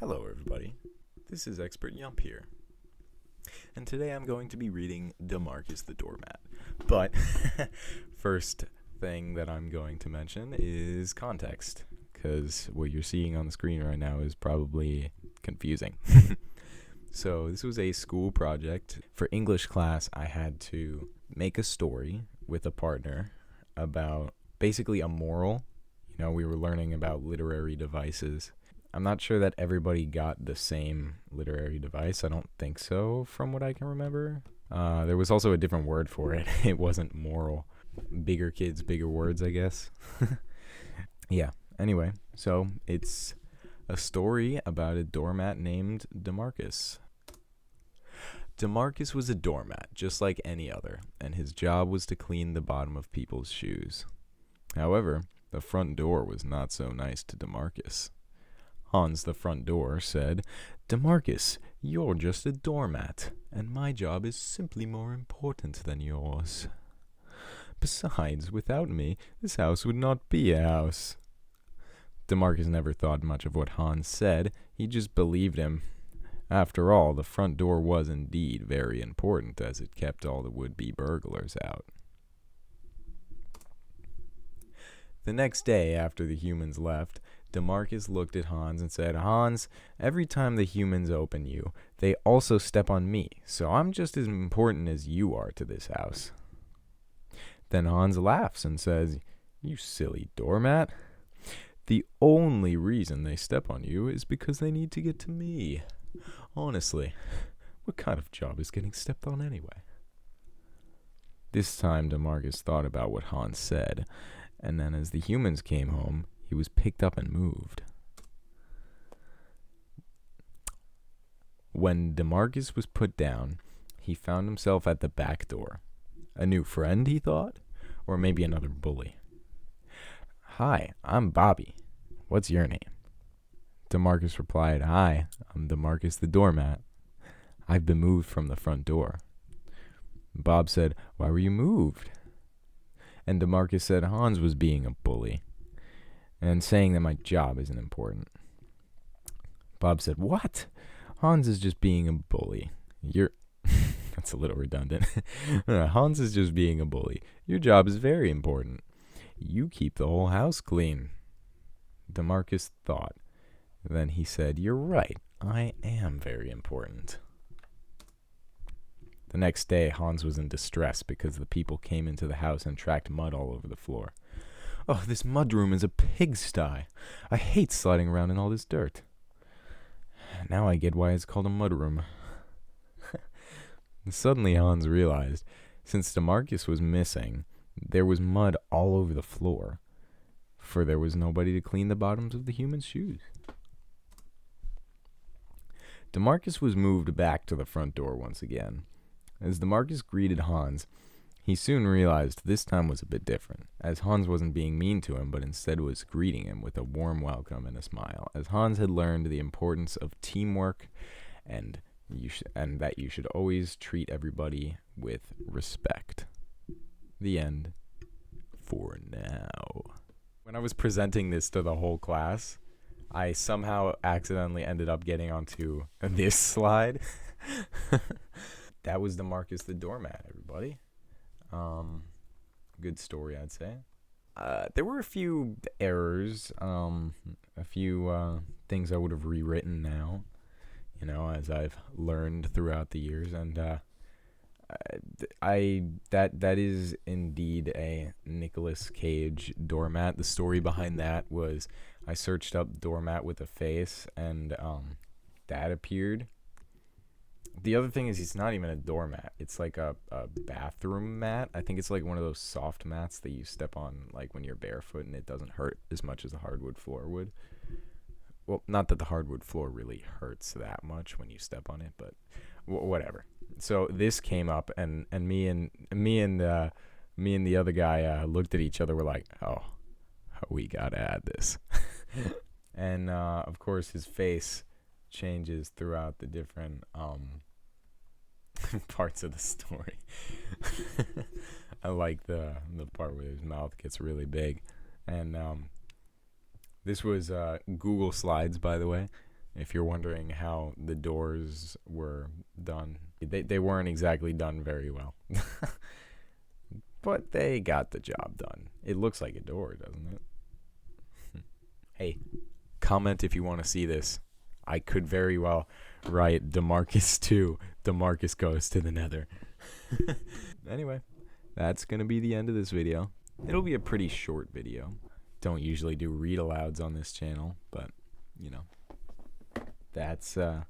Hello, everybody. This is Expert Yump here, and today I'm going to be reading Demarkus The Doormat. But first thing that I'm going to mention is context, because what you're seeing on the screen right now is probably confusing. So this was a school project. For English class, I had to make a story with a partner about basically a moral. We were learning about literary devices. I'm not sure that everybody got the same literary device. I don't think so, from what I can remember. There was also a different word for it. It wasn't moral. Bigger kids, bigger words, I guess. Yeah. Anyway, so it's a story about a doormat named Demarkus. Demarkus was a doormat, just like any other, and his job was to clean the bottom of people's shoes. However, the front door was not so nice to Demarkus. Hans, the front door, said, "Demarkus, you're just a doormat, and my job is simply more important than yours. Besides, without me, this house would not be a house." Demarkus never thought much of what Hans said. He just believed him. After all, the front door was indeed very important, as it kept all the would-be burglars out. The next day, after the humans left, Demarkus looked at Hans and said, "Hans, every time the humans open you, they also step on me, so I'm just as important as you are to this house." Then Hans laughs and says, "You silly doormat. The only reason they step on you is because they need to get to me. Honestly, what kind of job is getting stepped on anyway?" This time Demarkus thought about what Hans said, and then as the humans came home, he was picked up and moved. When Demarkus was put down, he found himself at the back door. A new friend, he thought, or maybe another bully. "Hi, I'm Bobby. What's your name?" Demarkus replied, "Hi, I'm Demarkus the Doormat. I've been moved from the front door." Bob said, "Why were you moved?" And Demarkus said Hans was being a bully and saying that my job isn't important. Bob said, "What? Hans is just being a bully. You're..." That's a little redundant. "Hans is just being a bully. Your job is very important. You keep the whole house clean." Demarkus thought. Then he said, "You're right. I am very important." The next day, Hans was in distress because the people came into the house and tracked mud all over the floor. "Oh, this mudroom is a pigsty. I hate sliding around in all this dirt." Now I get why it's called a mudroom. Suddenly Hans realized, since Demarkus was missing, there was mud all over the floor, for there was nobody to clean the bottoms of the humans' shoes. Demarkus was moved back to the front door once again. As Demarkus greeted Hans, he soon realized this time was a bit different, as Hans wasn't being mean to him, but instead was greeting him with a warm welcome and a smile, as Hans had learned the importance of teamwork and that you should always treat everybody with respect. The end. For now. When I was presenting this to the whole class, I somehow accidentally ended up getting onto this slide. That was Demarkus the Doormat, everybody. Good story, I'd say. There were a few errors, a few things I would have rewritten now, as I've learned throughout the years, and that is indeed a Nicolas Cage doormat. The story behind that was I searched up doormat with a face, and that appeared. The other thing is he's not even a doormat. It's like a bathroom mat. I think it's like one of those soft mats that you step on like when you're barefoot and it doesn't hurt as much as a hardwood floor would. Well, not that the hardwood floor really hurts that much when you step on it, but whatever. So this came up, and me and the other guy looked at each other. We're like, "Oh, we gotta add this." And of course, his face changes throughout the different parts of the story. I like the part where his mouth gets really big, and this was Google Slides, by the way. If you're wondering how the doors were done, they weren't exactly done very well. But they got the job done. It looks like a door, doesn't it? Hey, comment if you want to see this. I could very well write Demarkus 2. Demarkus goes to the nether. Anyway, that's going to be the end of this video. It'll be a pretty short video. Don't usually do read alouds on this channel, but, you know, that's that.